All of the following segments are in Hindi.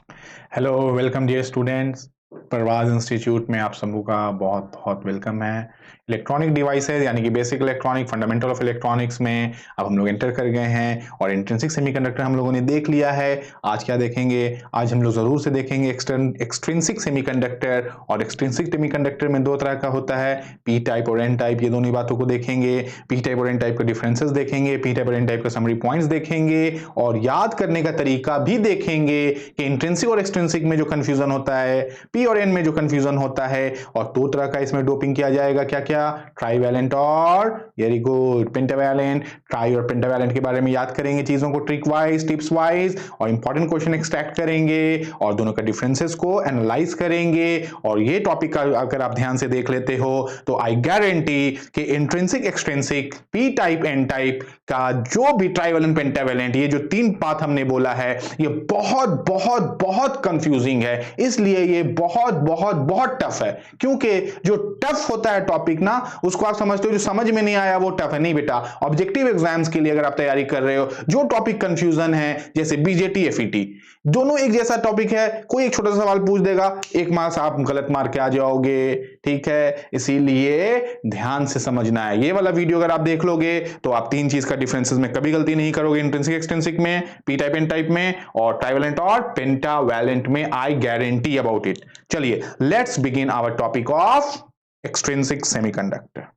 Hello welcome dear students. Parwaz institute में आप सबों का बहुत बहुत वेलकम है। इलेक्ट्रॉनिक डिवाइसेज यानी कि basic electronic fundamental of electronics में अब हम लोग एंटर कर गए हैं और इंट्रिंसिक सेमीकंडक्टर हम लोगों ने देख लिया है। आज क्या देखेंगे? आज हम लोग जरूर से देखेंगे एक्सट्रिंसिक सेमीकंडक्टर। और एक्सट्रिंसिक सेमीकंडक्टर में दो तरह का होता है, पी टाइप और एन टाइप। ये दोनों बातों को देखेंगे। पी टाइप और एन टाइप के डिफरेंसेस देखेंगे, पी टाइप और एन टाइप के समरी पॉइंट्स देखेंगे और याद करने का तरीका भी देखेंगे कि इंट्रिंसिक और एक्सट्रिंसिक में जो कंफ्यूजन होता है, पी और एन में जो कंफ्यूजन होता है। और दो तरह का इसमें डोपिंग किया जाएगा, क्या क्या? ट्राईवैलेंट और वेरी गुड पेंटावैलेंट। ट्राई और पेंटावैलेंट के बारे में याद करेंगे, चीजों को ट्रिक वाइज टिप्स वाइज, और इंपॉर्टेंट क्वेश्चन एक्सट्रैक्ट करेंगे और दोनों का डिफरेंसेस को एनालाइज करेंगे। और ये टॉपिक अगर आप ध्यान से देख लेते हो तो आई गारंटी कि intrinsic extrinsic P type N type का जो भी ट्राईवैलेंट पेंटावैलेंट, ये जो तीन बात हमने बोला है, ये बहुत बहुत बहुत कंफ्यूजिंग है। इसलिए ये बहुत बहुत बहुत टफ है, क्योंकि जो टफ होता है टॉपिक ना, उसको आप समझते हो जो समझ में नहीं आया वो टफ है। नहीं बेटा, ऑब्जेक्टिव एग्जाम्स के लिए अगर आप तैयारी कर रहे हो, जो टॉपिक कंफ्यूजन है जैसे बीजेटी एफईटी, दोनों एक जैसा टॉपिक है, कोई एक छोटा सा सवाल पूछ देगा, एक मार्क्स आप गलत मार के आ जाओगे। ठीक है, इसीलिए ध्यान से समझना है। ये वाला वीडियो अगर आप देख लोगे तो आप तीन चीज का डिफरेंसेस में कभी गलती नहीं करोगे, इंट्रिंसिक एक्सट्रिंसिक में, पी टाइप एन टाइप में, और ट्राइवैलेंट और पेंटावैलेंट में। I guarantee about it. चलिए let's begin our topic of extrinsic semiconductor.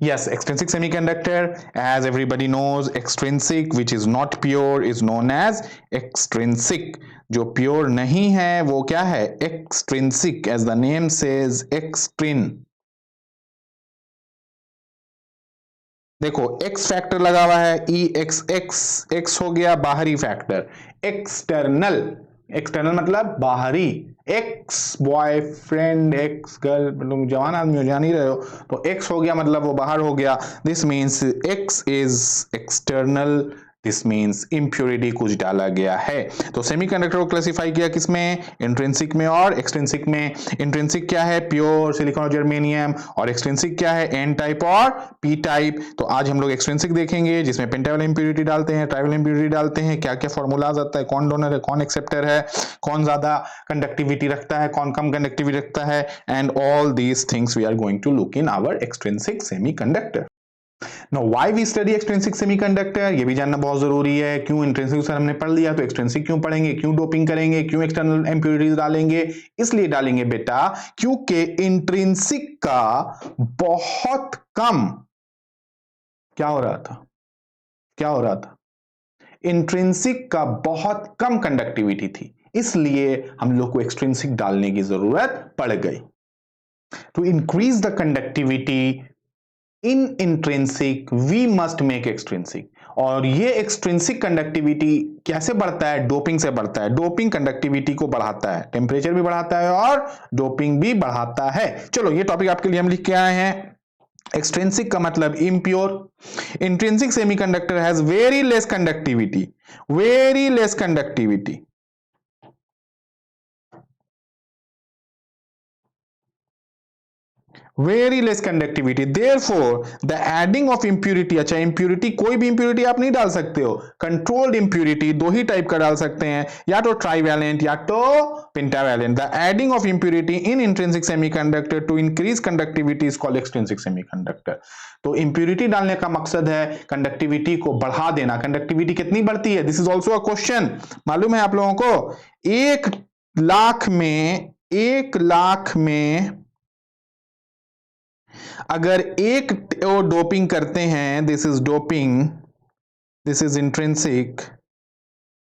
Yes, extrinsic semiconductor, as everybody knows, extrinsic which is not pure is known as extrinsic. जो प्योर नहीं है वो क्या है? Extrinsic, as the name says, extrin. देखो x फैक्टर लगा हुआ है, ई एक्स एक्स, एक्स हो गया बाहरी फैक्टर। एक्सटर्नल, एक्सटर्नल मतलब बाहरी। एक्स बॉयफ्रेंड, एक्स गर्ल, तुम जवान आदमी हो, जान ही रहे हो, तो एक्स हो गया मतलब वो बाहर हो गया। This means x is external, this means impurity कुछ डाला गया है। तो सेमीकंडक्टर को क्लासिफाई किया किसमें? इंट्रिंसिक में और एक्सट्रिंसिक में। इंट्रिंसिक क्या है? प्योर सिलिकॉन और जर्मेनियम। और एक्सट्रिंसिक क्या है? एन टाइप और पी टाइप। तो आज हम लोग एक्सट्रिंसिक देखेंगे, जिसमें पेंटावैलेंट इम्प्योरिटी डालते हैं, ट्राइवैलेंट इम्प्योरिटी डालते हैं, क्या क्या फॉर्मूलाज आता है, कौन डोनर है, कौन एक्सेप्टर है, कौन ज्यादा कंडक्टिविटी रखता है, कौन कम कंडक्टिविटी रखता है, and all these things we are going to look in our extrinsic semiconductor. Now why we study extrinsic semiconductor, ये भी जानना बहुत जरूरी है। क्यों इंट्रिंसिक सर हमने पढ़ लिया, तो एक्सट्रिंसिक क्यों पढ़ेंगे? क्यों डोपिंग करेंगे? क्यों एक्सटर्नल इम्प्योरिटीज डालेंगे? इसलिए डालेंगे बेटा क्योंकि इंट्रिंसिक का बहुत कम क्या हो रहा था, क्या हो रहा था? इंट्रिंसिक का बहुत कम कंडक्टिविटी थी, इसलिए हम लोग को एक्सट्रिंसिक डालने की जरूरत पड़ गई। To increase the conductivity in intrinsic we must make extrinsic. और ये एक्सट्रिंसिक कंडक्टिविटी कैसे बढ़ता है? डोपिंग से बढ़ता है। डोपिंग कंडक्टिविटी को बढ़ाता है, टेम्परेचर भी बढ़ाता है और डोपिंग भी बढ़ाता है। चलो ये टॉपिक आपके लिए हम लिख के आए हैं। एक्सट्रिंसिक का मतलब impure. Intrinsic semiconductor has very less conductivity, very less conductivity. Very less conductivity, therefore the adding of impurity. अच्छा, इंप्यूरिटी कोई भी इंप्यूरिटी आप नहीं डाल सकते हो, कंट्रोल्ड इंप्यूरिटी दो ही टाइप का डाल सकते हैं, या तो ट्राईवैलेंट या तो pentavalent. The adding of impurity in intrinsic semiconductor to increase conductivity is called extrinsic semiconductor. तो इंप्यूरिटी डालने का मकसद है कंडक्टिविटी को बढ़ा देना। कंडक्टिविटी कितनी बढ़ती है? This is also a question. मालूम है आप लोगों को? 1 लाख में अगर एक डोपिंग करते हैं, this is doping, this is intrinsic,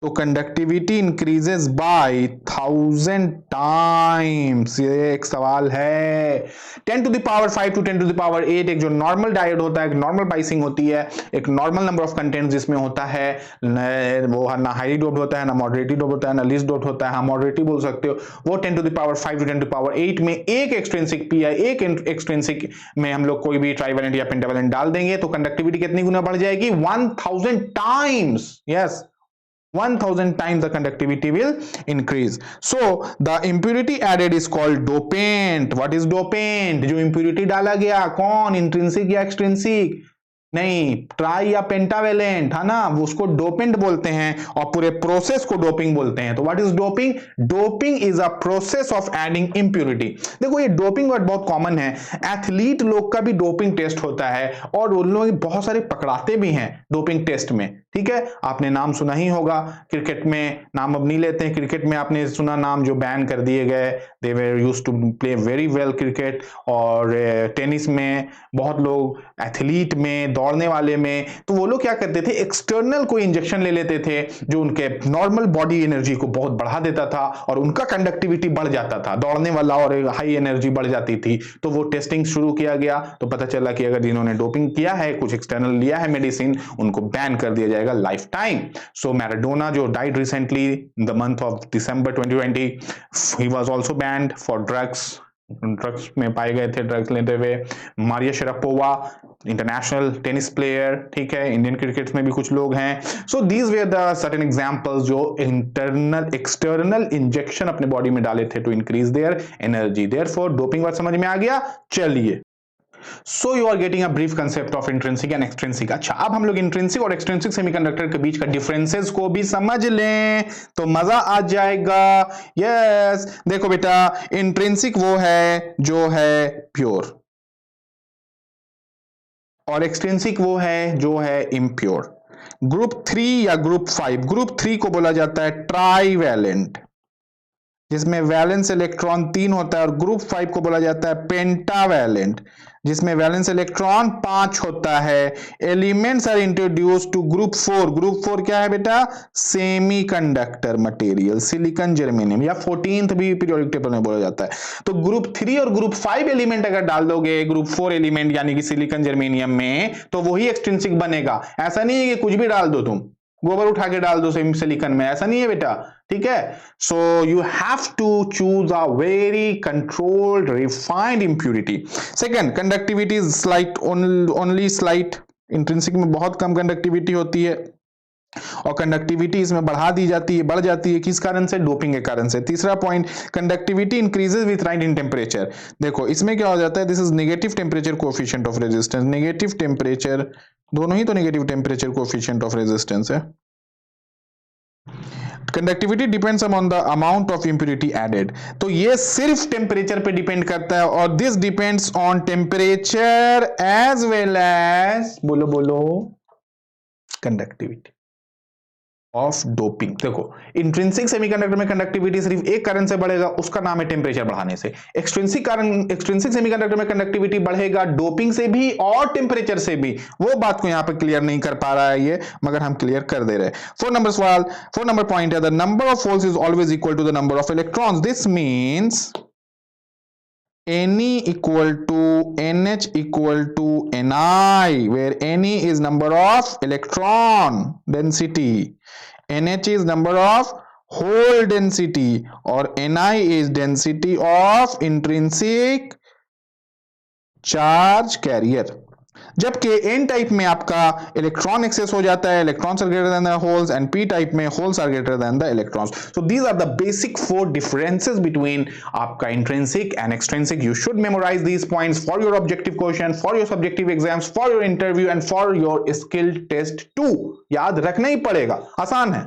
तो कंडक्टिविटी इंक्रीजेस बाय 1000 टाइम्स। ये एक सवाल है। 10 to the power 5 to 10 to the power 8 एक जो नॉर्मल डायोड होता है, एक नॉर्मल बाइसिंग होती है, एक नॉर्मल नंबर ऑफ कंटेंट्स जिसमें होता है, वो ना हाईली डोप्ड होता है, ना मॉडरेटली डोप्ड होता है, ना लीस्ट डोप्ड होता है। हाँ, मॉडरेटली बोल सकते हो। वो 10 to the power 5 to 10 to the power 8 में एक एक्सट्रिंसिक पी है, एक एक्सट्रिंसिक में हम लोग कोई भी ट्राईवैलेंट या पेंटावैलेंट डाल देंगे तो कंडक्टिविटी कितनी गुना बढ़ जाएगी? 1000 times. Yes, 1000 times the conductivity will increase. So the impurity added is called dopant. What is dopant? जो impurity डाला गया, कौन? इंट्रिंसिक या एक्सट्रिंसिक? नहीं, ट्राई या पेंटावेलेंट, है ना, उसको डोपेंट बोलते हैं और पूरे प्रोसेस को डोपिंग बोलते हैं। तो what is doping? Doping is a process of adding impurity. देखो ये डोपिंग वर्ड बहुत कॉमन है, एथलीट लोग का भी डोपिंग टेस्ट होता है और उन लोग बहुत सारे पकड़ाते भी हैं डोपिंग टेस्ट में, ठीक है। आपने नाम सुना ही होगा क्रिकेट में, नाम अब नहीं लेते हैं, क्रिकेट में आपने सुना नाम जो बैन कर दिए गए, they were used to play very well cricket. और टेनिस में बहुत लोग, एथलीट में, दौड़ने वाले में, तो वो लोग क्या करते थे, एक्सटर्नल कोई इंजेक्शन ले लेते थे जो उनके नॉर्मल बॉडी एनर्जी को बहुत बढ़ा देता था और उनका कंडक्टिविटी बढ़ जाता था, दौड़ने वाला और हाई एनर्जी बढ़ जाती थी। तो वो टेस्टिंग शुरू किया गया, तो पता चला कि अगर जिन्होंने डोपिंग किया है, कुछ एक्सटर्नल लिया है मेडिसिन, उनको बैन कर दिया जाएगा लाइफ टाइम। सो मैराडोना जो died recently in the month of December 2020, he was also banned for drugs में पाए गए थे, ड्रग्स लेते हुए। Maria Sharapova international tennis player, ठीक है, इंडियन क्रिकेट में भी कुछ लोग हैं। So these were the certain examples जो इंटरनल एक्सटर्नल इंजेक्शन अपने बॉडी में डाले थे to increase their energy. Therefore doping word समझ में आ गया। चलिए, so you are getting a brief concept of intrinsic and extrinsic. अच्छा, अब हम लोग इंट्रिंसिक और एक्सट्रिंसिक सेमीकंडक्टर के बीच का डिफरेंसेस को भी समझ लें तो मजा आ जाएगा। यस, देखो बेटा, इंट्रिंसिक वो है जो है प्योर और एक्सट्रिंसिक वो है जो है इम्प्योर। ग्रुप 3 या ग्रुप 5, ग्रुप 3 को बोला जाता है ट्राईवैलेंट, जिसमें वैलेंस इलेक्ट्रॉन 3 होता है, और ग्रुप 5 को बोला जाता है पेंटावैलेंट, जिसमें वैलेंस इलेक्ट्रॉन 5 होता है। Elements are introduced to group 4। Group 4 क्या है बेटा? सेमीकंडक्टर मटेरियल, सिलिकॉन, जर्मेनियम, या 14th भी पीरियोडिक टेबल में बोला जाता है। तो ग्रुप 3 और ग्रुप 5 एलिमेंट अगर डाल दोगे ग्रुप 4 एलिमेंट यानी कि सिलिकॉन, जर्मेनियम में, तो वही एक्सट्रिंसिक बनेगा। ऐसा नहीं है कि कुछ भी डाल दो, तुम गोबर उठा के डाल दो सिलिकॉन में, ऐसा नहीं है बेटा, ठीक है। So you have to choose a very controlled refined impurity. Second, conductivity is slight, only slight. Intrinsic में बहुत कम कंडक्टिविटी होती है और कंडक्टिविटी इसमें बढ़ा दी जाती है, बढ़ जाती है, किस कारण से? डोपिंग के कारण से। तीसरा point, conductivity increases with rise in temperature. देखो इसमें क्या हो जाता है, this is negative temperature coefficient of resistance. Negative temperature, दोनों ही तो negative temperature coefficient of resistance है। Conductivity depends on the amount of impurity added. तो ये सिर्फ टेम्परेचर पे डिपेंड करता है और this depends on temperature as well as, बोलो बोलो, कंडक्टिविटी ऑफ डोपिंग। देखो, इंट्रिंसिक सेमीकंडक्टर में कंडक्टिविटी सिर्फ एक कारण से बढ़ेगा, उसका नाम है टेम्परेचर बढ़ाने से। एक्सट्रिंसिक सेमीकंडक्टर में कंडक्टिविटी बढ़ेगा डोपिंग से भी और टेम्परेचर से भी। वो बात को यहां पे क्लियर नहीं कर पा रहा है ये, मगर हम क्लियर कर दे रहे हैं। 4 नंबर पॉइंट है, the number of holes is always equal to the number of electrons. This means Ne equal to NH equal to Ni, where Ne is number of electron density, NH is number of hole density, और Ni is density of intrinsic charge carrier। जबकि एन टाइप में आपका इलेक्ट्रॉन एक्सेस हो जाता है, electrons are greater than the holes, and P type में holes are greater than the electrons. So these are the basic 4 differences between आपका intrinsic and extrinsic. You should memorize these points for your objective question, for your subjective exams, for your interview and for your skill test too. याद रखना ही पड़ेगा, आसान है।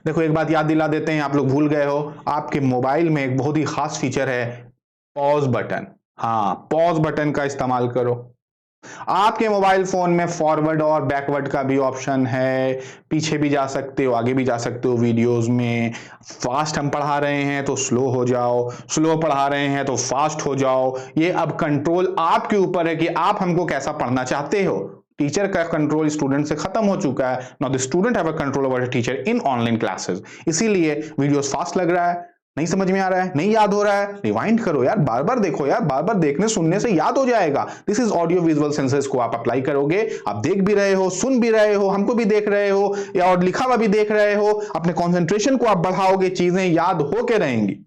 देखो एक बात याद दिला देते हैं, आप लोग भूल गए हो, आपके मोबाइल में एक बहुत ही खास फीचर है, पॉज बटन। हाँ, पॉज बटन का इस्तेमाल करो। आपके मोबाइल फोन में फॉरवर्ड और बैकवर्ड का भी ऑप्शन है, पीछे भी जा सकते हो, आगे भी जा सकते हो वीडियोस में। फास्ट हम पढ़ा रहे हैं तो स्लो हो जाओ, स्लो पढ़ा रहे हैं तो फास्ट हो जाओ। ये अब कंट्रोल आपके ऊपर है कि आप हमको कैसा पढ़ना चाहते हो। टीचर का कंट्रोल स्टूडेंट से खत्म हो चुका है। Now the student have a control over the teacher in online classes. इसीलिए वीडियोस फास्ट लग रहा है, नहीं समझ में आ रहा है, नहीं याद हो रहा है, रिवाइंड करो यार, बार बार देखो यार, बार बार देखने सुनने से याद हो जाएगा। This is audio visual senses को आप अप्लाई करोगे, आप देख भी रहे हो, सुन भी रहे हो, हमको भी देख रहे हो, या और लिखा हुआ भी देख रहे हो, अपने कंसंट्रेशन को आप बढ़ाओगे, चीजें याद होके रहेंगी।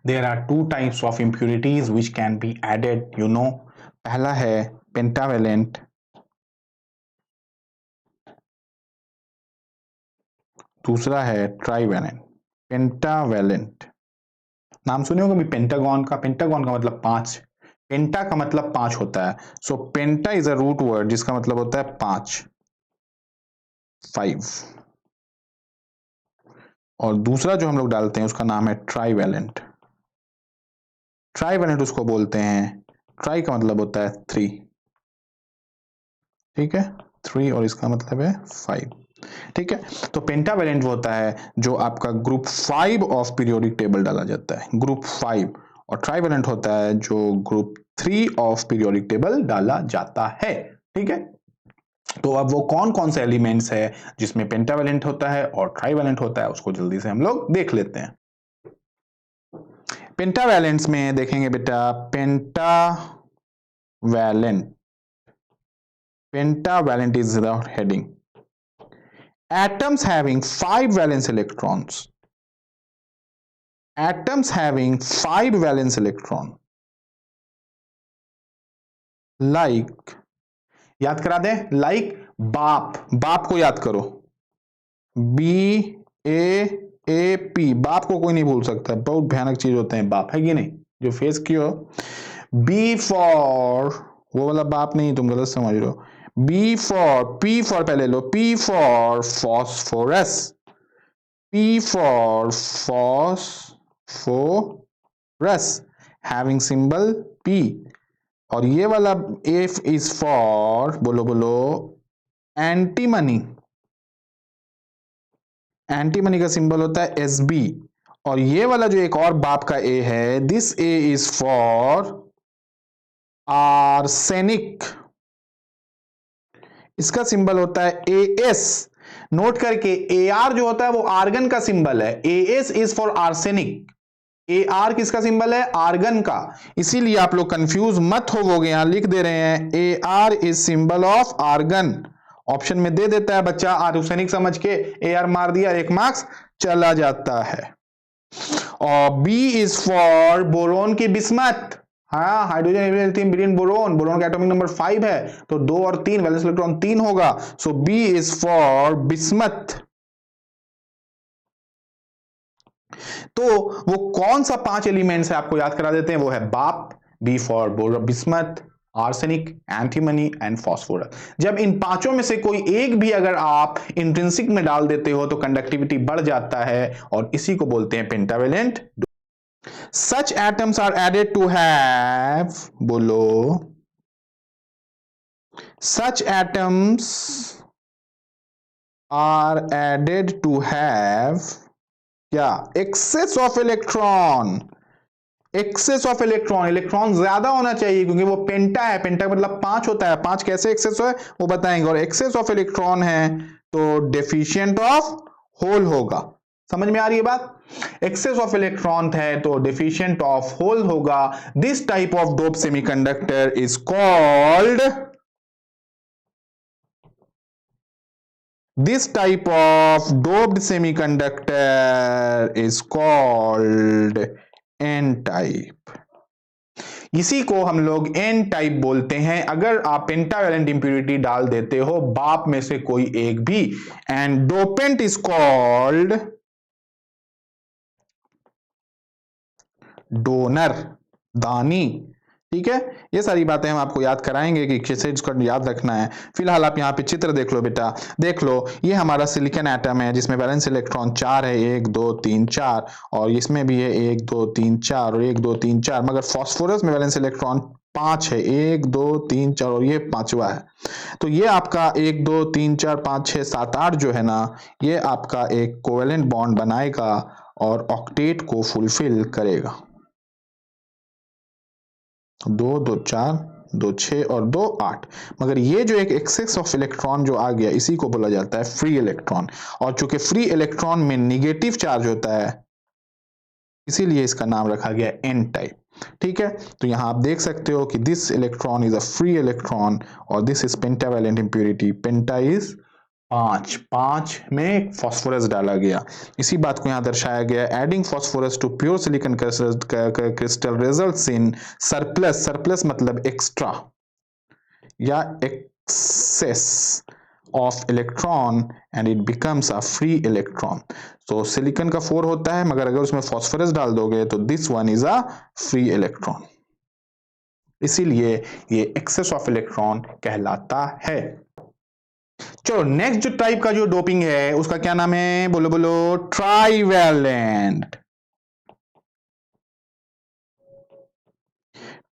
There are 2 types of impurities which can be added, you know. पहला है पेंटावेलेंट, दूसरा है ट्राईवेलेंट। पेंटावेलेंट नाम सुने होंगे पेंटागन का। पेंटागन का मतलब 5, पेंटा का मतलब 5 होता है, सो पेंटा इज अ रूट वर्ड जिसका मतलब होता है 5, 5। और दूसरा जो हम लोग डालते हैं उसका नाम है ट्राईवैलेंट। ट्राईवैलेंट उसको बोलते हैं, ट्राई का मतलब होता है 3, ठीक है, 3 और इसका मतलब है 5, ठीक है। तो पेंटावैलेंट वो होता है जो आपका ग्रुप 5 ऑफ पीरियोडिक टेबल डाला जाता है, ग्रुप 5। और ट्राईवैलेंट होता है जो ग्रुप 3 ऑफ पीरियोडिक टेबल डाला जाता है, ठीक है। तो अब वो कौन कौन से एलिमेंट्स है जिसमें पेंटावैलेंट होता है और ट्राईवैलेंट होता है उसको जल्दी से हम लोग देख लेते हैं। पेंटावैलेंट्स में देखेंगे बेटा, pentavalent is the heading. Atoms having 5 valence electrons. Atoms having 5 valence electron. Like, याद करा दें, like बाप को याद करो, BAAP, बाप को कोई नहीं भूल सकता, बहुत भयानक चीज होते हैं बाप, है कि नहीं, जो फेस किया। B फॉर, वो वाला बाप नहीं, तुम गलत समझ रहे हो। B फॉर, P फॉर पहले लो, P for phosphorus, P for phosphorus having symbol P। और ये वाला F is for, बोलो एंटीमनी, एंटीमनी का सिंबल होता है SB। और ये वाला जो एक और बाप का A है, this A is for arsenic, इसका सिंबल होता है AS। नोट करके AR जो होता है वो आर्गन का सिंबल है, AS is for arsenic. AR किसका सिंबल है, आर्गन का, इसीलिए आप लोग कंफ्यूज मत होवोगे, यहां लिख दे रहे हैं AR is symbol of argon. Option में दे देता है बच्चा, आर्सेनिक समझ के AR मार दिया, 1 मार्क्स चला जाता है। और B इज फॉर बोरोन की बिस्मथ, हाँ, हाइड्रोजन ब्रिलियन बोरोन, बोरोन का एटॉमिक नंबर 5 है, तो 2 और 3 वैलेंस इलेक्ट्रॉन 3 होगा, सो B इज फॉर बिस्मथ। तो वो कौन सा 5 एलिमेंट्स है आपको याद करा देते हैं, वो है बाप, B for bismuth, arsenic, antimony and phosphorus. जब इन पांचों में से कोई एक भी अगर आप इंट्रिंसिक में डाल देते हो तो कंडक्टिविटी बढ़ जाता है और इसी को बोलते हैं pentavalent. Such atoms are added to have, बोलो, such atoms are added to have क्या, excess of electron, excess of electron, electron ज्यादा होना चाहिए क्योंकि वो पेंटा है, पेंटा का मतलब 5 होता है, 5 कैसे एक्सेस है वो बताएंगे। और एक्सेस ऑफ इलेक्ट्रॉन है तो डेफिशिएंट ऑफ होल होगा, समझ में आ रही है बात, एक्सेस ऑफ इलेक्ट्रॉन है तो डेफिशिएंट ऑफ होल होगा। This type of dope semiconductor is called, this type of doped semiconductor is called n type। इसी को हम लोग n टाइप बोलते हैं अगर आप पेंटावेलेंट इंप्यूरिटी डाल देते हो बाप में से कोई एक भी, and dopant is called donor, दानी, ठीक है। ये सारी बातें हम आपको याद कराएंगे कि कैसे इसको याद रखना है। फिलहाल आप यहाँ पे चित्र देख लो बेटा, देख लो, ये हमारा सिलिकॉन एटम है जिसमें वैलेंस इलेक्ट्रॉन 4 है, 1 2 3 4, और इसमें भी है 1 2 3 4 और 1 2 3 4, मगर फास्फोरस में वैलेंस इलेक्ट्रॉन 5 है, 1 2 3 4 और ये 5वां है। तो ये आपका 1 2 3 4 5 6 7 8 जो है ना, ये आपका एक कोवेलेंट बॉन्ड बनाएगा और ऑक्टेट को फुलफिल करेगा। 2 2 4 2 6 और 2 8, मगर ये जो एक एक्सेस ऑफ इलेक्ट्रॉन जो आ गया इसी को बोला जाता है फ्री इलेक्ट्रॉन। और चूंकि फ्री इलेक्ट्रॉन में निगेटिव चार्ज होता है इसीलिए इसका नाम रखा गया एन टाइप, ठीक है। तो यहां आप देख सकते हो कि this electron is a free electron और this is pentavalent impurity, penta is 5, 5 में फास्फोरस डाला गया, इसी बात को यहां दर्शाया गया। Adding phosphorus to pure silicon crystal results in surplus, surplus मतलब एक्स्ट्रा या excess of electron and it becomes a free electron. तो सिलिकॉन का 4 होता है मगर अगर उसमें फास्फोरस डाल दोगे तो this one is a free electron. इसीलिए ये एक्सेस ऑफ इलेक्ट्रॉन कहलाता है। चलो नेक्स्ट जो टाइप का जो डोपिंग है उसका क्या नाम है, बोलो बोलो, ट्राईवैलेंट।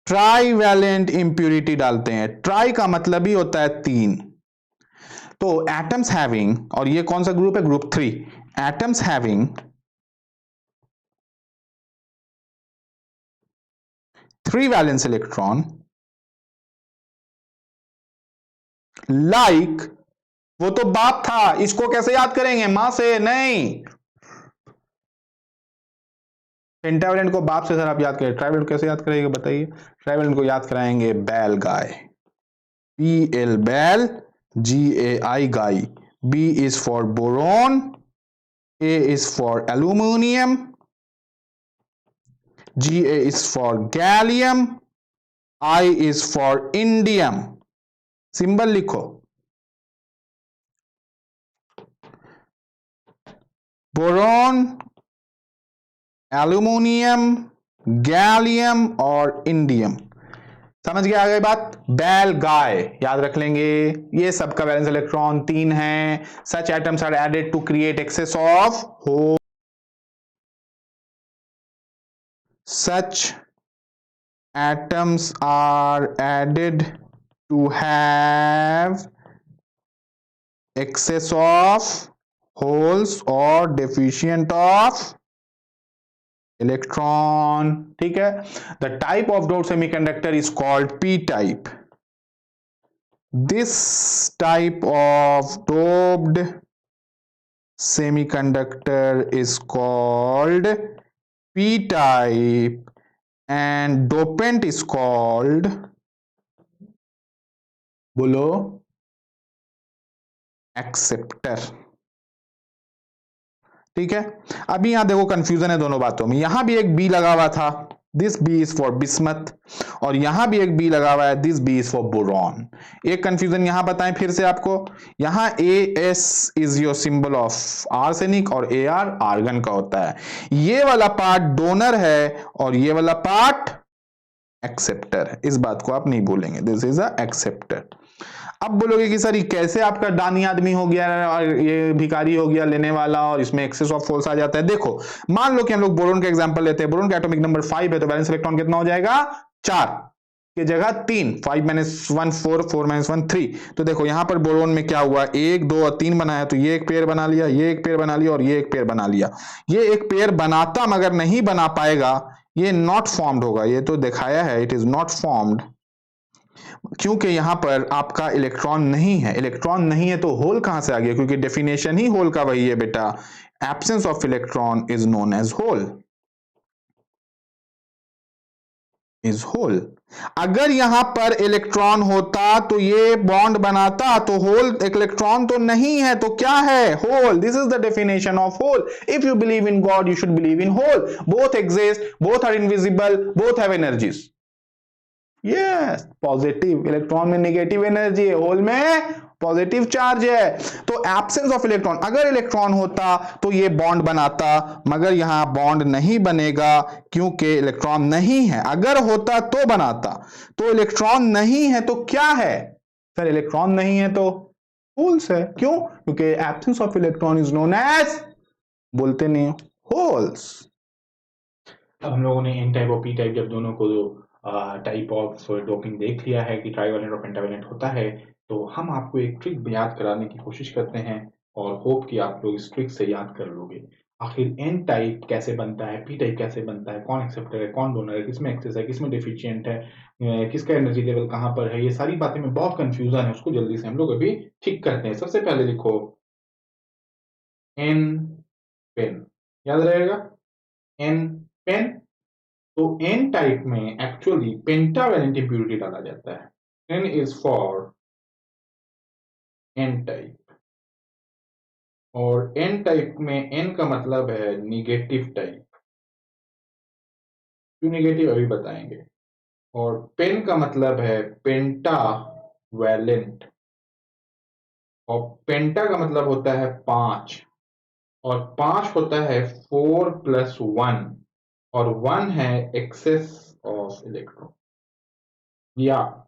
ट्राईवैलेंट इंप्यूरिटी डालते हैं। ट्राई का मतलब ही होता है 3। तो एटम्स हैविंग, और ये कौन सा ग्रुप है, group 3, atoms having 3 valence electron like, वो तो बाप था, इसको कैसे याद करेंगे, मां से नहीं। पेंटावलेंट को बाप से सर आप याद करें, ट्राइवेलेंट कैसे याद करेंगे बताइए। ट्राइवेलेंट को याद कराएंगे बैल गाय, BL बैल, GAI guy. B is for boron, A is for aluminium, GA is for gallium, I is for indium। Symbol लिखो, बोरोन, एल्यूमिनियम, गैलियम और इंडियम। समझ गया आगे बात। बैल गाय याद रख लेंगे। ये सबका वैलेंस इलेक्ट्रॉन 3 है। Such atoms are added to create excess of hole, such atoms are added to have excess of holes or deficient of electron। ठीक है। The type of doped semiconductor is called p type। This type of doped semiconductor is called p type and dopant is called, बोलो, एक्सेप्टर। ठीक है। अभी यहां देखो कंफ्यूजन है दोनों बातों में। यहां भी एक बी लगा हुआ था, this B is for bismuth, और यहां भी एक बी लगा हुआ है, this B is for boron. एक कंफ्यूजन यहां बताएं फिर से आपको। यहां AS is your symbol of arsenic और AR आर्गन का होता है। ये वाला पार्ट डोनर है और ये वाला पार्ट एक्सेप्टर है। इस बात को आप नहीं बोलेंगे, दिस इज अ एक्सेप्टर। अब बोलोगे कि सर ये कैसे आपका दानी आदमी हो गया और ये भिखारी हो गया लेने वाला और इसमें एक्सेस ऑफ फोर्स आ जाता है। देखो मान लो कि हम लोग बोरोन का एग्जांपल लेते हैं। बोरोन का एटॉमिक नंबर 5 है, तो वैलेंस इलेक्ट्रॉन कितना हो जाएगा, 4 की जगह 3, 5 - 1 4, 4 - 1 3। तो देखो यहां पर बोरोन में क्या हुआ, 1 2 और 3 बनाया, तो ये एक पेयर बना लिया, ये एक पेयर बना लिया और ये एक पेयर बना लिया। ये एक पेयर बनाता मगर नहीं बना पाएगा, ये नॉट फॉर्म्ड होगा। ये तो दिखाया है, इट इज नॉट फॉर्म्ड, क्योंकि यहां पर आपका इलेक्ट्रॉन नहीं है। इलेक्ट्रॉन नहीं है तो होल कहां से आ गया, क्योंकि डेफिनेशन ही होल का वही है बेटा, absence of electron is known as hole, is hole. अगर यहां पर इलेक्ट्रॉन होता तो ये बॉन्ड बनाता, तो होल इलेक्ट्रॉन तो नहीं है तो क्या है, hole. This is the definition of hole. If you believe in God you should believe in hole, both exist, both are invisible, both have energies. Yes, positive electron में नेगेटिव एनर्जी है, होल में पॉजिटिव चार्ज है। तो एब्सेंस ऑफ इलेक्ट्रॉन, अगर इलेक्ट्रॉन होता तो ये बॉन्ड बनाता, मगर यहां बॉन्ड नहीं बनेगा क्योंकि इलेक्ट्रॉन नहीं है। अगर होता तो बनाता, तो इलेक्ट्रॉन नहीं है तो क्या है, सर इलेक्ट्रॉन नहीं है तो होल्स है। क्यों, क्योंकि absence of electron is known as, बोलते नहीं होल्स। अब हम लोगों ने एन टाइप और पी टाइप जब दोनों को टाइप ऑफ डोपिंग देख लिया है कि ट्राइवेलेंट और पेंटावेलेंट होता है, तो हम आपको एक ट्रिक याद कराने की कोशिश करते हैं और होप कि आप लोग इस ट्रिक से याद कर लोगे। आखिर एन टाइप कैसे बनता है, पी टाइप कैसे बनता है, कौन एक्सेप्टर है, कौन डोनर है, किसमें एक्सेस है, किसमें डिफिशिएंट है, किसका एनर्जी लेवल कहाँ पर है, ये सारी बातें में बहुत कंफ्यूजन है, उसको जल्दी से हम लोग अभी ठीक करते हैं। सबसे पहले लिखो एन पेन, याद रहेगा, एन पेन। तो एन टाइप में एक्चुअली पेंटावेलेंट इंप्यूरिटी डाला जाता है। N is for N type, और एन टाइप में एन का मतलब है निगेटिव टाइप। क्यों निगेटिव अभी बताएंगे। और पेन का मतलब है पेंटावेलेंट, और पेंटा का मतलब होता है 5, और 5 होता है 4 + 1, और 1 है एक्सेस ऑफ इलेक्ट्रॉन। या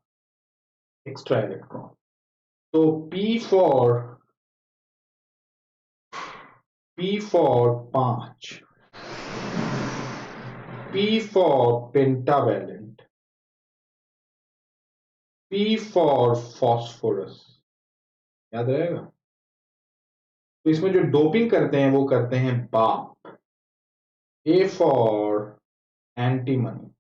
एक्स्ट्रा इलेक्ट्रॉन। तो P for 5, P for pentavalent, P for phosphorus, याद रहेगा। तो इसमें जो डोपिंग करते हैं वो करते हैं बाप। A for antimony,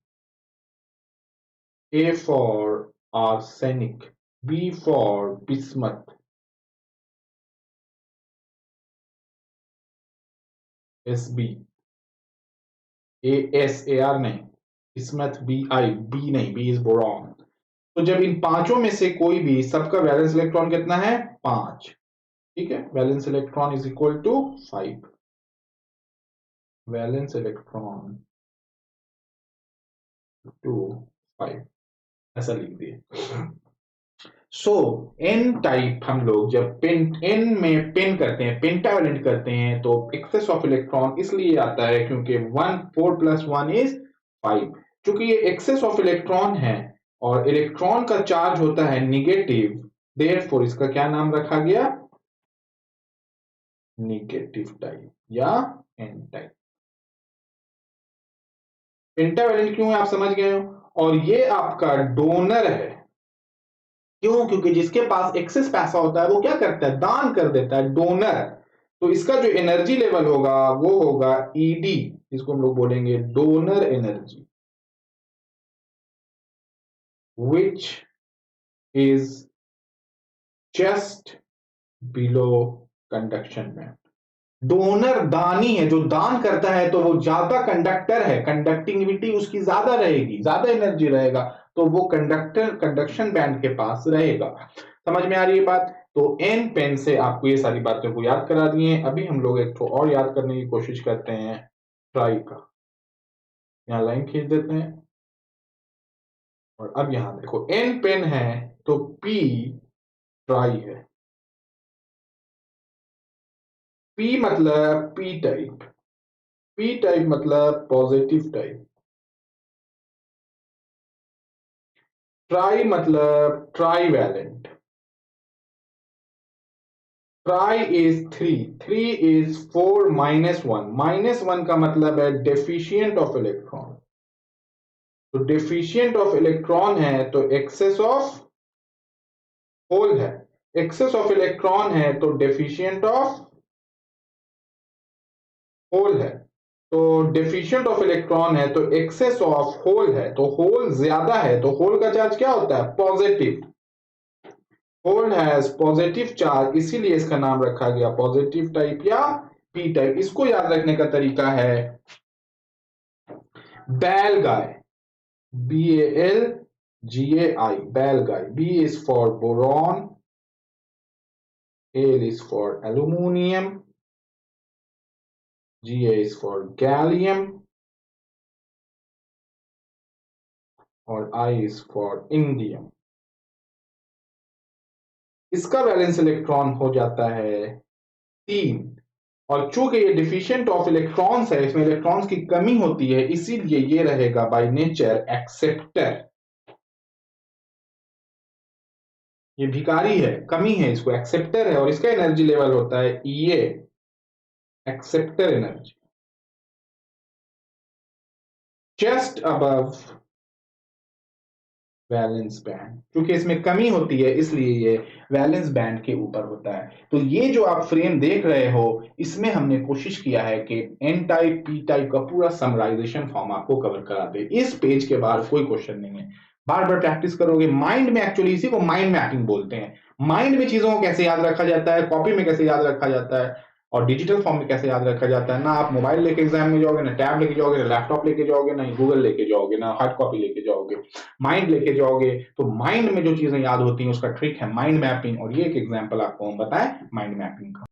A for arsenic, B for bismuth, SB, ASAR नहीं, बिस्मथ B नहीं, B इज बोरॉन। तो जब इन पांचों में से कोई भी, सबका वैलेंस इलेक्ट्रॉन कितना है 5, ठीक है, valence electron is equal to 5, valence electron to 5, ऐसा लिख दिए। सो एन टाइप हम लोग जब पेन एन में पेन करते हैं, पेंटावैलेंट करते हैं, तो एक्सेस ऑफ इलेक्ट्रॉन इसलिए आता है क्योंकि 4 + 1 इज 5। चूंकि ये एक्सेस ऑफ इलेक्ट्रॉन है और इलेक्ट्रॉन का चार्ज होता है निगेटिव, देयरफॉर इसका क्या नाम रखा गया, निगेटिव टाइप या एन टाइप। पेंटावैलेंट क्यों है आप समझ गए हो। और ये आपका डोनर है, क्यों, क्योंकि जिसके पास एक्सेस पैसा होता है वो क्या करता है, दान कर देता है, डोनर। तो इसका जो एनर्जी लेवल होगा वो होगा ईडी, जिसको हम लोग बोलेंगे donor energy, which is just below conduction band. Donor दानी है, जो दान करता है तो वो ज्यादा कंडक्टर है, कंडक्टिविटी उसकी ज्यादा रहेगी, ज्यादा एनर्जी रहेगा, तो वो कंडक्शन बैंड के पास रहेगा। समझ में आ रही है बात। तो एन पेन से आपको ये सारी बातों को याद करा दिए। अभी हम लोग एक तो और याद करने की कोशिश करते हैं ट्राई का। यहाँ लाइन खींच देते हैं और अब यहां देखो एन पेन है तो पी ट्राई है। पी मतलब पी टाइप, पी टाइप मतलब पॉजिटिव टाइप, ट्राई मतलब trivalent, tri is 3, 3 is 4 -1, -1 का मतलब है डेफिशिएंट ऑफ इलेक्ट्रॉन। तो डेफिशिएंट ऑफ इलेक्ट्रॉन है तो एक्सेस ऑफ होल है, एक्सेस ऑफ इलेक्ट्रॉन है तो डेफिशिएंट ऑफ होल है। तो डेफिशिएंट ऑफ इलेक्ट्रॉन है तो एक्सेस ऑफ होल है, तो होल ज्यादा है तो होल का चार्ज क्या होता है, positive. Hole has positive charge, इसीलिए इसका नाम रखा गया पॉजिटिव टाइप या पी टाइप। इसको याद रखने का तरीका है बैल गाय, BALGAI, बैल गाय। B is for boron, Al is for aluminium, Ga is for gallium और I is for indium। इसका वैलेंस इलेक्ट्रॉन हो जाता है 3, और चूंकि ये डिफिशिएंट ऑफ इलेक्ट्रॉन्स है, इसमें इलेक्ट्रॉन्स की कमी होती है, इसीलिए ये रहेगा बाय नेचर एक्सेप्टर। ये भिखारी है, कमी है, इसको एक्सेप्टर है, और इसका एनर्जी लेवल होता है EA, acceptor energy, just above valence band. क्योंकि इसमें कमी होती है इसलिए ये वैलेंस बैंड के ऊपर होता है। तो ये जो आप फ्रेम देख रहे हो, इसमें हमने कोशिश किया है कि एन टाइप पी टाइप का पूरा समराइजेशन फॉर्म आपको कवर करा दे। इस पेज के बाहर कोई क्वेश्चन नहीं है, बार बार प्रैक्टिस करोगे माइंड में। एक्चुअली इसी को माइंड मैपिंग बोलते हैं। माइंड में चीजों को कैसे याद रखा जाता है, कॉपी में कैसे याद रखा जाता है, और डिजिटल फॉर्म में कैसे याद रखा जाता है। ना आप मोबाइल लेके एग्जाम में जाओगे, ना टैब लेके जाओगे, ना लैपटॉप लेके जाओगे, ना गूगल लेके जाओगे, ना हार्ड कॉपी लेके जाओगे, माइंड लेके जाओगे। तो माइंड में जो चीजें याद होती हैं उसका ट्रिक है माइंड मैपिंग, और ये एक एग्जांपल आपको हम बताएं माइंड मैपिंग का।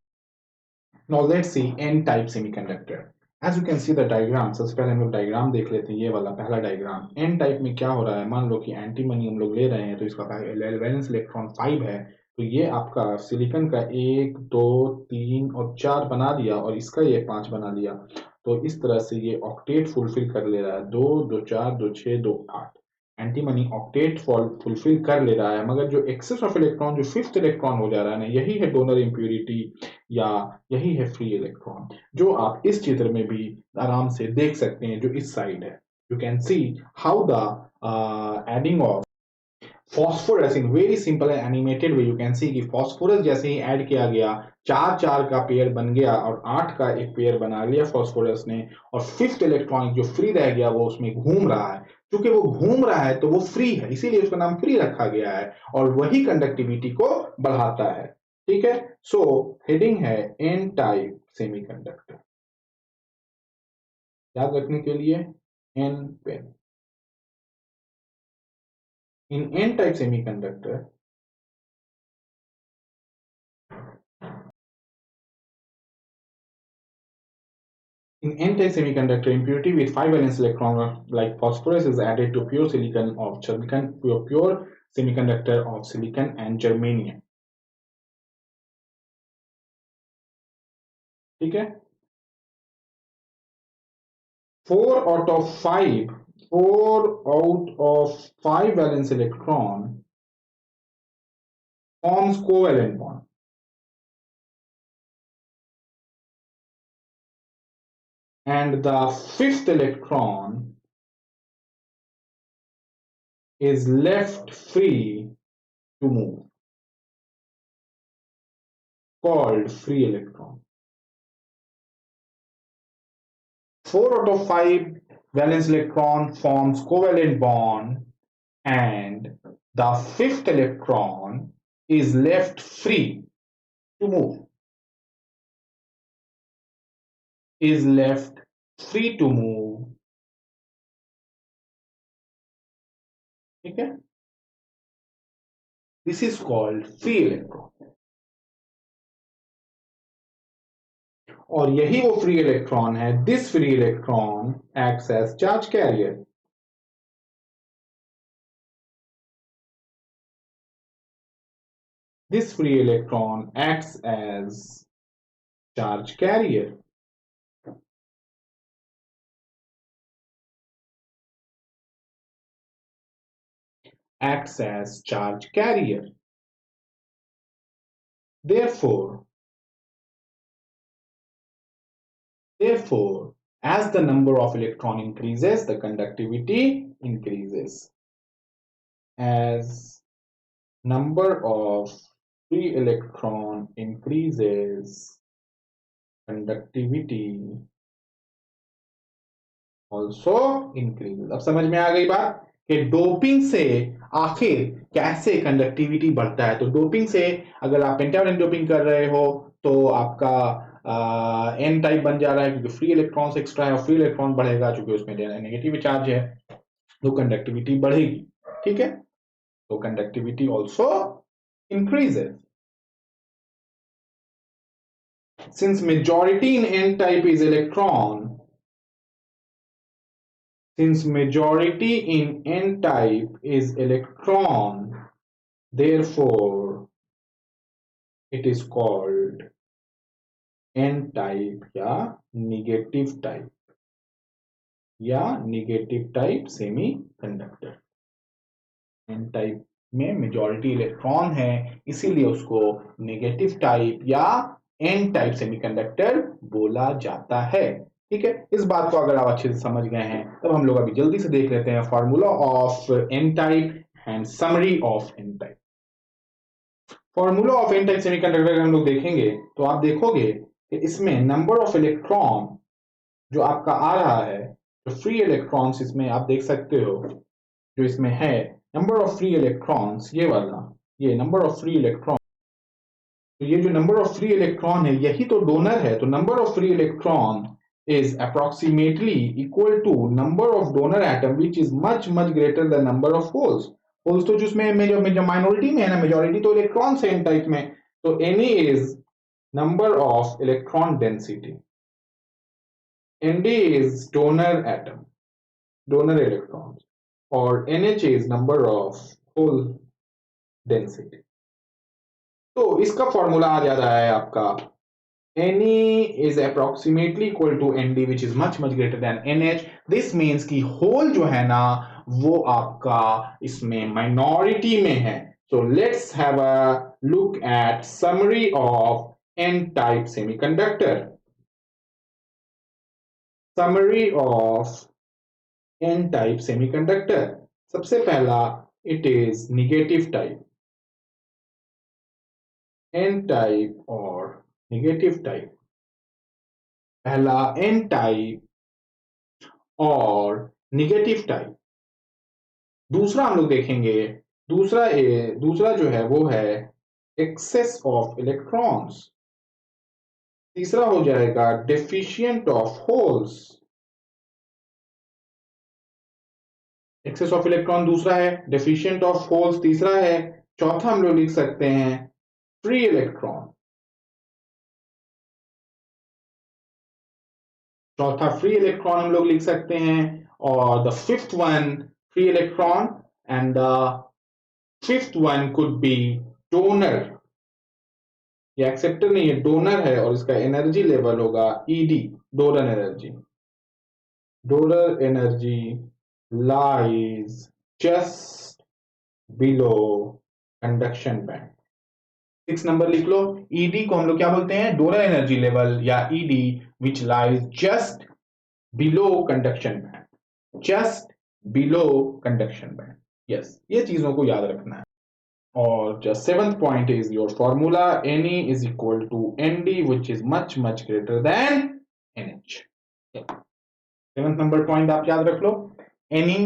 Now let's see N type semiconductor. As you can see the diagram. सबसे पहले हम लोग डायग्राम देख लेते हैं, ये वाला पहला डायग्राम। एन टाइप में क्या हो रहा है, मान लो कि एंटीमनी हम लोग ले रहे हैं, तो इसका वैलेंस इलेक्ट्रॉन 5 है। तो ये आपका सिलिकॉन का 1 2 3 और 4 बना दिया, और इसका ये 5 बना लिया। तो इस तरह से ये ऑक्टेट फुलफिल कर ले रहा है, 2 2 4 2 6 2 8। एंटीमनी ऑक्टेट फुलफिल कर ले रहा है, मगर जो एक्सेस ऑफ इलेक्ट्रॉन, जो फिफ्थ इलेक्ट्रॉन हो जा रहा है ना, यही है डोनर इम्प्यूरिटी या यही है फ्री इलेक्ट्रॉन, जो आप इस चित्र में भी आराम से देख सकते हैं, जो इस साइड है। You can see how the adding of phosphorus in very simple and animated way. You can सी कि फॉस्फोरस जैसे ही ऐड किया गया, 4 का पेयर बन गया और 8 का एक पेयर बना लिया फॉस्फोरस ने, और फिफ्थ इलेक्ट्रॉनिक जो फ्री रह गया वो उसमें घूम रहा है। क्योंकि वो घूम रहा है तो वो फ्री है, इसीलिए उसका नाम फ्री रखा गया है, और वही कंडक्टिविटी को बढ़ाता है। ठीक है, सो हेडिंग है एन टाइप सेमीकंडक्टर। याद रखने के लिए N pen. In n-type semiconductor, impurity with 5 valence electron like phosphorus is added to pure silicon of silicon, pure semiconductor of silicon and germanium. ठीक है, 4 out of 5 valence electron forms covalent bond, and the fifth electron is left free to move, called free electron. 4 out of 5 valence electron forms covalent bond, and the fifth electron is left free to move. Is left free to move. ठीक है, this is called free electron. और यही वो फ्री इलेक्ट्रॉन है। This free electron acts as charge carrier. This free electron acts as charge carrier. Acts as charge carrier. Therefore, as the number of electron increases, the conductivity increases. As number of free electron increases, conductivity also increases. अब समझ में आ गई बात कि डोपिंग से आखिर कैसे कंडक्टिविटी बढ़ता है। तो डोपिंग से अगर आप पेंटावलेंट डोपिंग कर रहे हो तो आपका एन टाइप बन जा रहा है, क्योंकि फ्री इलेक्ट्रॉन्स एक्स्ट्रा है और फ्री इलेक्ट्रॉन बढ़ेगा क्योंकि उसमें नेगेटिव चार्ज है, तो कंडक्टिविटी बढ़ेगी। ठीक है, तो conductivity also increases. Since majority in n type is electron, therefore it is called n type या negative type semiconductor. n type में मेजॉरिटी इलेक्ट्रॉन है, इसीलिए उसको नेगेटिव टाइप या एन टाइप सेमीकंडक्टर बोला जाता है। ठीक है, इस बात को अगर आप अच्छे से समझ गए हैं, तब हम लोग अभी जल्दी से देख लेते हैं formula of N type and summary of N type. Formula of N type semiconductor हम लोग देखेंगे तो आप देखोगे कि इसमें नंबर ऑफ इलेक्ट्रॉन जो आपका आ रहा है, तो फ्री इलेक्ट्रॉन्स इसमें आप देख सकते हो, जो इसमें है नंबर ऑफ फ्री इलेक्ट्रॉन्स, ये वाला, ये नंबर ऑफ फ्री इलेक्ट्रॉन, तो ये जो नंबर ऑफ फ्री इलेक्ट्रॉन है यही तो डोनर है। तो number of free electron is approximately equal to number of donor atom which is much greater than number of holes. Holes तो जिसमें माइनॉरिटी में है ना, मेजॉरिटी तो इलेक्ट्रॉन से एन टाइप में, तो Na is number of electron density, Nd is donor atom, donor electrons, और NH is number of hole density। तो इसका फॉर्मूला आ जा रहा है आपका Ne is approximately equal to Nd which is much greater than NH. This means कि होल जो है ना वो आपका इसमें माइनॉरिटी में है। So let's have a look at summary of N type semiconductor. Summary of N type semiconductor. सबसे पहला it is negative type, N type और निगेटिव टाइप। पहला एन टाइप और निगेटिव टाइप। दूसरा हम लोग देखेंगे, दूसरा जो है वो है एक्सेस ऑफ इलेक्ट्रॉन्स। तीसरा हो जाएगा deficient of holes. Excess of electron दूसरा है, डेफिशिएंट ऑफ होल्स तीसरा है। चौथा हम लोग लिख सकते हैं फ्री इलेक्ट्रॉन। चौथा फ्री इलेक्ट्रॉन हम लोग लिख सकते हैं। और the fifth one free electron, and the fifth one could be donor. ये एक्सेप्टर नहीं है, डोनर है, और इसका एनर्जी लेवल होगा ED, donor energy. Donor energy lies just below conduction band. 6 number लिख लो। ईडी को हम लोग क्या बोलते हैं? डोनर एनर्जी लेवल या ईडी विच lies just below conduction band, just below conduction band. Yes, ये चीजों को याद रखना है। और just seventh point is your formula Ne is equal to Nd, which is much greater than NH। Seventh number point आप याद रख लो, Ne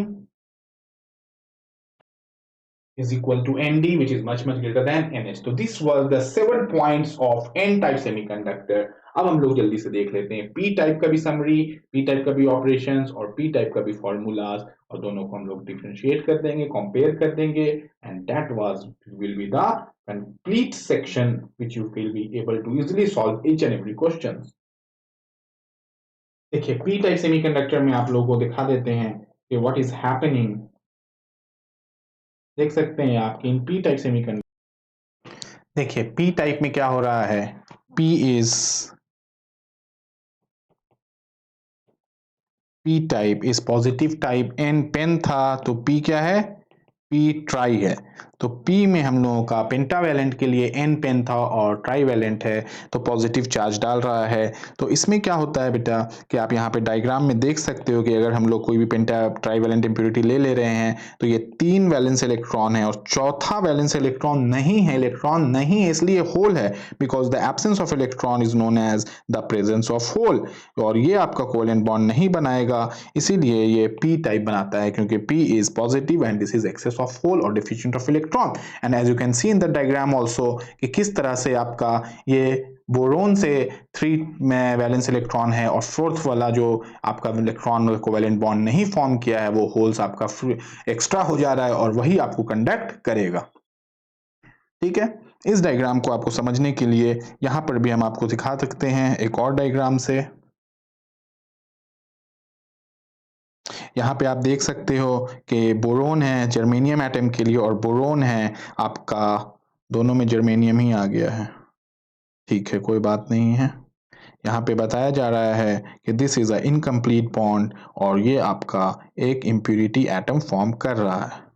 is equal to Nd, which is much greater than NH। तो this was the 7 points of N type semiconductor। अब हम लोग जल्दी से देख लेते हैं P टाइप का भी समरी, P टाइप का भी ऑपरेशंस और P टाइप का भी फॉर्मूलाज, और दोनों को हम लोग डिफरेंशिएट कर देंगे, कंपेयर कर देंगे, and that was will be the complete section which you will be able to easily solve each and every question. देखिए P टाइप सेमीकंडक्टर में आप लोगों को दिखा देते हैं कि व्हाट इज हैपनिंग। देख सकते हैं आप कि इन P टाइप सेमीकंडक्टर, देखिए P टाइप में क्या हो रहा है। P type is positive type, N pen था तो P क्या है? P ट्राई है। तो P में हम लोगों का पेंटावैलेंट के लिए N पेन था और ट्राईवैलेंट है तो पॉजिटिव चार्ज डाल रहा है। तो इसमें क्या होता है बेटा कि आप यहाँ पे डायग्राम में देख सकते हो कि अगर हम लोग कोई भी पेंटा ट्राईवैलेंट इम्प्योरिटी ले रहे हैं तो ये 3 वैलेंस इलेक्ट्रॉन है और चौथा वैलेंस इलेक्ट्रॉन नहीं है, इसलिए होल है, because the absence of electron is known as the presence of hole. और ये आपका कोवेलेंट बॉन्ड नहीं बनाएगा, इसीलिए ये P टाइप बनाता है, क्योंकि P is positive and this is excess of hole और deficient of electron. And as you can see in the diagram also कि किस तरह से आपका ये बोरोन से 3 में वैलेंस इलेक्ट्रॉन है और फोर्थ वाला जो आपका इलेक्ट्रॉन कोवेलेंट बॉन्ड नहीं फॉर्म किया है वो होल्स आपका एक्स्ट्रा हो जा रहा है और वही आपको कंडक्ट करेगा। ठीक है, इस डायग्राम को आपको समझने के लिए यहां पर भी हम आपको दिखा सकते हैं एक और डायग्राम से। यहाँ पे आप देख सकते हो कि बोरोन है जर्मेनियम एटम के लिए और बोरोन है आपका, दोनों में जर्मेनियम ही आ गया है। ठीक है, कोई बात नहीं है। यहाँ पे बताया जा रहा है कि this is a incomplete bond और ये आपका एक इम्प्यूरिटी एटम फॉर्म कर रहा है।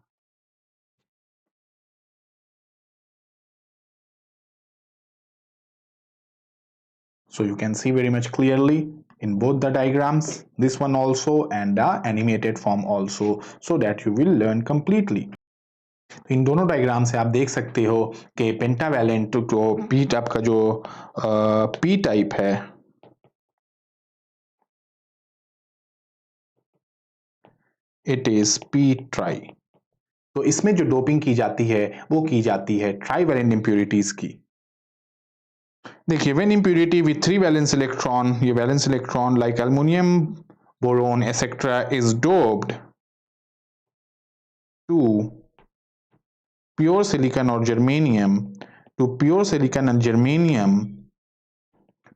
So you can see very much clearly in both the diagrams, this one also and the animated form also, so that you will learn completely। तो इन दोनों डायग्राम से आप देख सकते हो कि पेंटावैलेंट जो पी टाइप का जो पी टाइप है, इट इज पी ट्राई। तो इसमें जो डोपिंग की जाती है वो की जाती है ट्राईवैलेंट इंप्योरिटीज की। देखिए when impurity with 3 valence electron, ये valence electron like aluminum, boron etc is doped to pure silicon or germanium, to pure silicon and germanium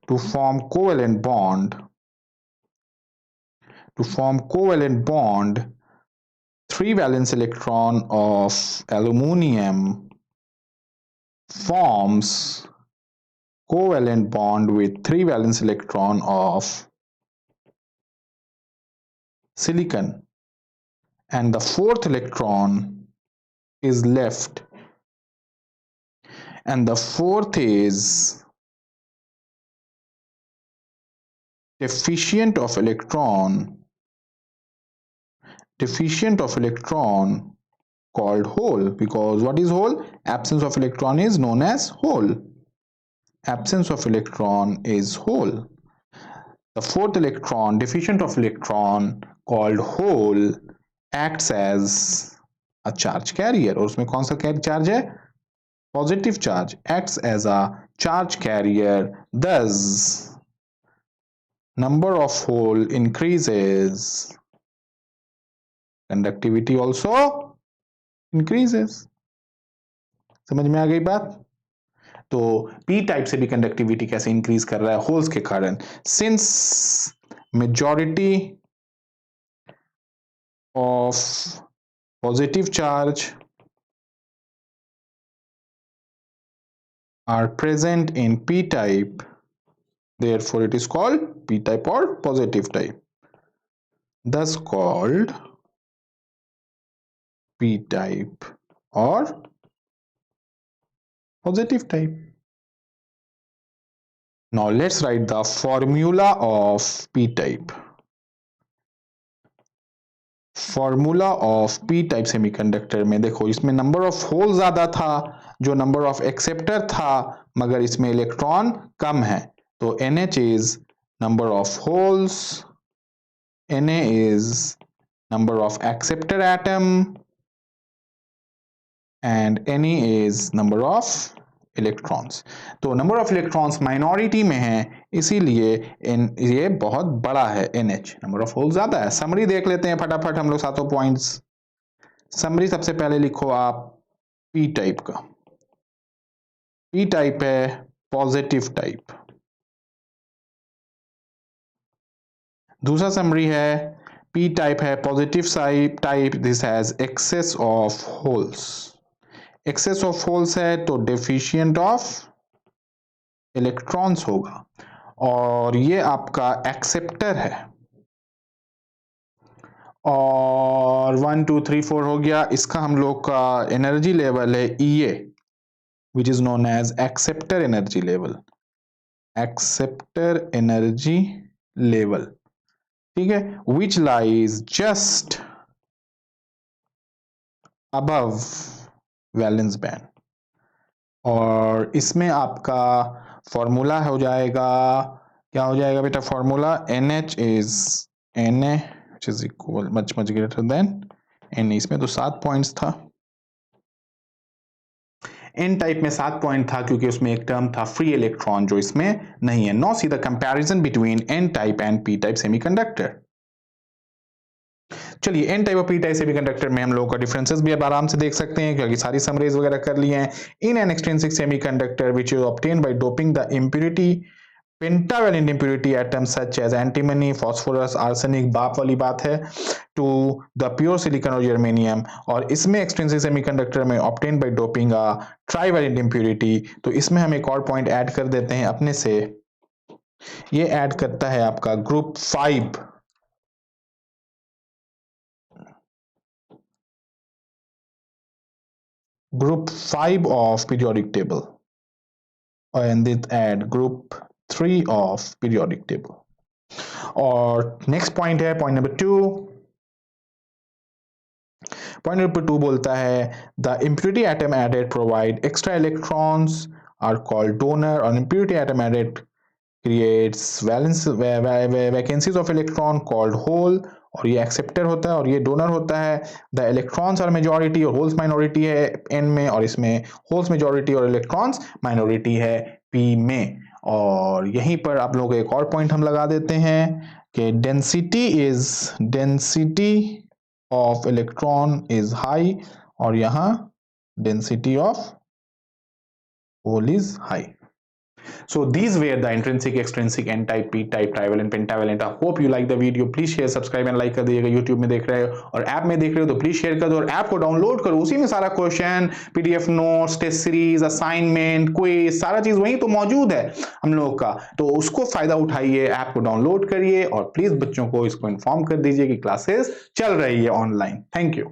to form covalent bond, to form covalent bond 3 valence electron of aluminum forms covalent bond with 3 valence electron of silicon, and the fourth electron is left, and the fourth is deficient of electron called hole, because what is hole? Absence of electron is known as hole. Absence of electron is hole. The fourth electron, deficient of electron called hole, acts as a charge carrier. और उसमें कौन सा चार्ज है? Positive charge. Acts as a charge carrier. Thus, number of hole increases, conductivity also increases. समझ में आ गई बात? तो p टाइप से भी कंडक्टिविटी कैसे इंक्रीज कर रहा है? होल्स के कारण. Since majority of positive charge are present in p type, therefore it is called p type or positive type, thus called p type or positive type. Now let's write the formula of p type. Formula of P type semiconductor में देखो, इसमें नंबर ऑफ होल ज्यादा था जो नंबर ऑफ एक्सेप्टर था, मगर इसमें इलेक्ट्रॉन कम है. तो NH is number of holes, Na is number of acceptor atom and Ne is number of electrons. तो नंबर ऑफ इलेक्ट्रॉन्स माइनॉरिटी में है, इसीलिए ये बहुत बड़ा है. NH नंबर ऑफ होल ज्यादा है. समरी देख लेते हैं फटाफट हम लोग सातों पॉइंट्स. समरी सबसे पहले लिखो आप पी टाइप का. पी टाइप है पॉजिटिव टाइप. दूसरा समरी है पी टाइप है positive type, this has excess of holes. Excess of holes है तो डेफिशिएंट ऑफ इलेक्ट्रॉन्स होगा, और ये आपका एक्सेप्टर है. और 1 2 3 4 हो गया. इसका हम लोग का एनर्जी लेवल है EA, which is known as acceptor energy level. Acceptor energy level, ठीक है, which lies just above valence band. और इसमें आपका फॉर्मूला हो जाएगा, क्या हो जाएगा बेटा formula? NH is Na which is equal much greater than Na. इसमें तो 7 पॉइंट्स था. N टाइप में 7 पॉइंट था क्योंकि उसमें एक टर्म था फ्री इलेक्ट्रॉन जो इसमें नहीं है. Now see the comparison between N type and P type semiconductor. चलिए N टाइप और P टाइप सेमीकंडक्टर में हम लोगों का डिफरेंसेस भी अब आराम से देख सकते हैं क्योंकि सारी समरीज वगैरह कर ली हैं. In an extrinsic semiconductor which is obtained by doping the impurity pentavalent impurity atoms such as antimony, phosphorus, arsenic, बाप वाली बात है, to the pure silicon और germanium. और इसमें extrinsic semiconductor में obtained by doping a trivalent impurity. तो इसमें हम एक और पॉइंट ऐड कर देते हैं अपने से. ये ऐड करता है आपका group 5. Group 5 of periodic table, and this add group 3 of periodic table. और नेक्स्ट पॉइंट है पॉइंट नंबर 2. पॉइंट नंबर 2 बोलता है the impurity atom added provide extra electrons are called donor, और impurity atom added creates valence vacancies of electron called hole, और ये एक्सेप्टर होता है और ये डोनर होता है. द इलेक्ट्रॉन्स आर मेजॉरिटी और होल्स माइनॉरिटी है N में, और इसमें होल्स मेजॉरिटी और इलेक्ट्रॉन्स माइनॉरिटी है P में. और यहीं पर आप लोगों को एक और पॉइंट हम लगा देते हैं कि density of electron is high, और यहाँ density of hole is high. So these were the intrinsic, extrinsic, n-type, p-type, trivalent, pentavalent. I hope you like the video. Please share, subscribe and like कर दीजिएगा. YouTube में देख रहे हो और ऐप में देख रहे हो तो प्लीज शेयर कर दो और ऐप को डाउनलोड करो. उसी में सारा question, PDF notes, test series, assignment, quiz, सारा चीज वहीं तो मौजूद है हम लोग का. तो उसको फायदा उठाइए, ऐप को डाउनलोड करिए और प्लीज बच्चों को इसको इन्फॉर्म कर दीजिए कि क्लासेस चल रही है ऑनलाइन. Thank you.